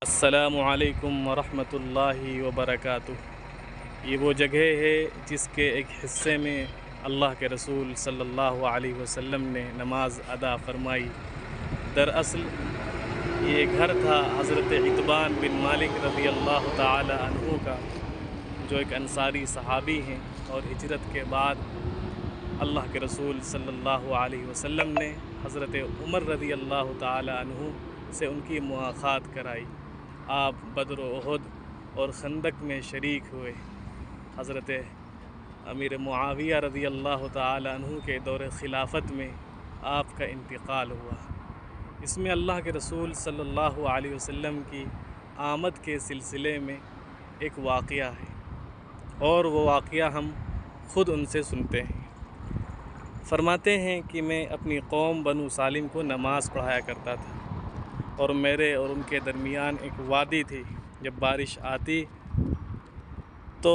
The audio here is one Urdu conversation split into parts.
السلام علیکم ورحمۃ اللہ وبرکاتہ۔ یہ وہ جگہ ہے جس کے ایک حصے میں اللہ کے رسول صلی اللہ علیہ وسلم نے نماز ادا فرمائی۔ دراصل یہ گھر تھا حضرت عتبان بن مالک رضی اللہ تعالی عنہ کا، جو ایک انصاری صحابی ہیں، اور ہجرت کے بعد اللہ کے رسول صلی اللہ علیہ وسلم نے حضرت عمر رضی اللہ تعالی عنہ سے ان کی مواخات کرائی۔ آپ بدر و احد اور خندق میں شریک ہوئے۔ حضرت امیر معاویہ رضی اللہ تعالی عنہ کے دور خلافت میں آپ کا انتقال ہوا۔ اس میں اللہ کے رسول صلی اللہ علیہ وسلم کی آمد کے سلسلے میں ایک واقعہ ہے، اور وہ واقعہ ہم خود ان سے سنتے ہیں۔ فرماتے ہیں کہ میں اپنی قوم بنو سالم کو نماز پڑھایا کرتا تھا، اور میرے اور ان کے درمیان ایک وادی تھی۔ جب بارش آتی تو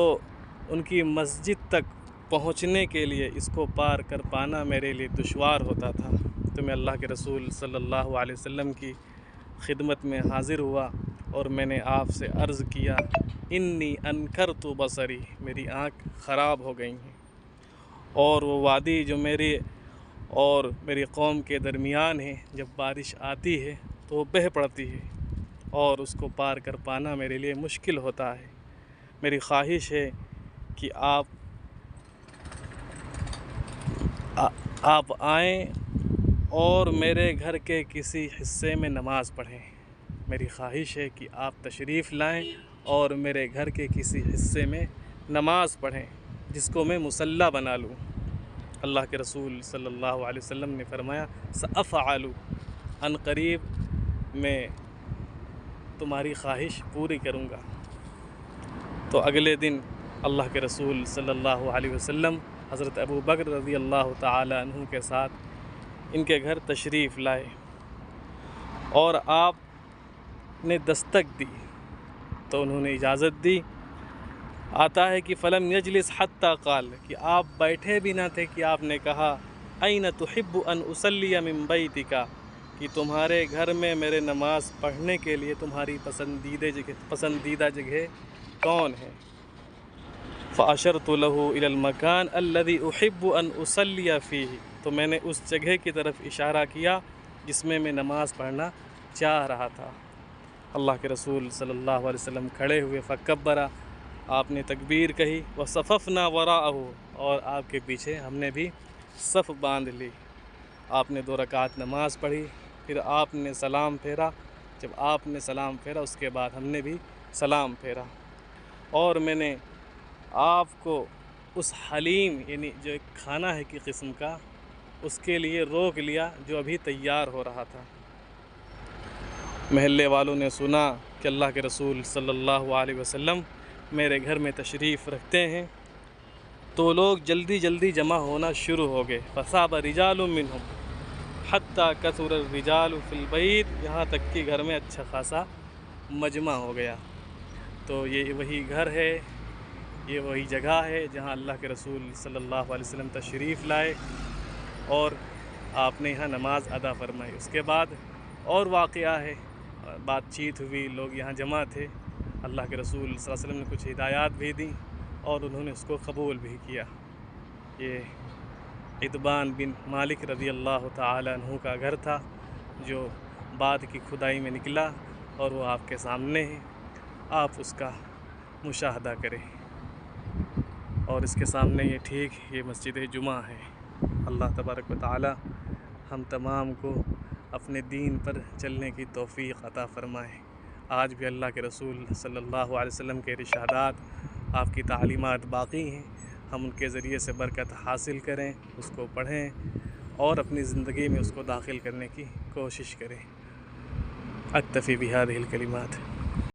ان کی مسجد تک پہنچنے کے لیے اس کو پار کر پانا میرے لیے دشوار ہوتا تھا، تو میں اللہ کے رسول صلی اللہ علیہ وسلم کی خدمت میں حاضر ہوا، اور میں نے آپ سے عرض کیا، انی انکرت بصری، میری آنکھ خراب ہو گئی ہیں، اور وہ وادی جو میری اور میری قوم کے درمیان ہے، جب بارش آتی ہے تو وہ بہہ پڑتی ہے، اور اس کو پار کر پانا میرے لیے مشکل ہوتا ہے۔ میری خواہش ہے کہ آپ آئیں اور میرے گھر کے کسی حصے میں نماز پڑھیں۔ میری خواہش ہے کہ آپ تشریف لائیں اور میرے گھر کے کسی حصے میں نماز پڑھیں، جس کو میں مصلی بنا لوں۔ اللہ کے رسول صلی اللہ علیہ وسلم نے فرمایا، سأفعل، عن قریب میں تمہاری خواہش پوری کروں گا۔ تو اگلے دن اللہ کے رسول صلی اللہ علیہ وسلم حضرت ابو بکر رضی اللہ تعالی عنہ کے ساتھ ان کے گھر تشریف لائے، اور آپ نے دستک دی تو انہوں نے اجازت دی۔ آتا ہے کہ فلم یجلس حتی قال، کہ آپ بیٹھے بھی نہ تھے کہ آپ نے کہا، این تحب ان اصلی من بیتک، کہ تمہارے گھر میں میرے نماز پڑھنے کے لیے تمہاری پسندیدہ جگہ کون ہے؟ فاشرت له الى المکان الذي احب ان اصلی فیہ، تو میں نے اس جگہ کی طرف اشارہ کیا جس میں میں نماز پڑھنا چاہ رہا تھا۔ اللہ کے رسول صلی اللہ علیہ وسلم کھڑے ہوئے، فکبر، آپ نے تکبیر کہی، وصففنا وراءہ، اور آپ کے پیچھے ہم نے بھی صف باندھ لی۔ آپ نے 2 رکعت نماز پڑھی، پھر آپ نے سلام پھیرا۔ جب آپ نے سلام پھیرا، اس کے بعد ہم نے بھی سلام پھیرا، اور میں نے آپ کو اس حلیم، یعنی جو ایک کھانا ہے کی قسم کا، اس کے لیے روک لیا جو ابھی تیار ہو رہا تھا۔ محلے والوں نے سنا کہ اللہ کے رسول صلی اللہ علیہ وسلم میرے گھر میں تشریف رکھتے ہیں، تو لوگ جلدی جلدی جمع ہونا شروع ہو گئے۔ فصاب رجال منہم حتی کثر الرجال فی البیت، یہاں تک کہ گھر میں اچھا خاصا مجمع ہو گیا۔ تو یہ وہی گھر ہے، یہ وہی جگہ ہے جہاں اللہ کے رسول صلی اللہ علیہ وسلم تشریف لائے، اور آپ نے یہاں نماز ادا فرمائی۔ اس کے بعد اور واقعہ ہے، بات چیت ہوئی، لوگ یہاں جمع تھے، اللہ کے رسول صلی اللہ علیہ وسلم نے کچھ ہدایات بھی دیں، اور انہوں نے اس کو قبول بھی کیا۔ یہ عتبان بن مالک رضی اللہ تعالی عنہ کا گھر تھا، جو بعد کی کھدائی میں نکلا، اور وہ آپ کے سامنے ہے، آپ اس کا مشاہدہ کریں۔ اور اس کے سامنے یہ مسجد جمعہ ہے۔ اللہ تبارک و تعالی ہم تمام کو اپنے دین پر چلنے کی توفیق عطا فرمائے۔ آج بھی اللہ کے رسول صلی اللہ علیہ وسلم کے ارشادات، آپ کی تعلیمات باقی ہیں، ہم ان کے ذریعے سے برکت حاصل کریں، اس کو پڑھیں، اور اپنی زندگی میں اس کو داخل کرنے کی کوشش کریں۔ اکتفی بہذہ الکلمات۔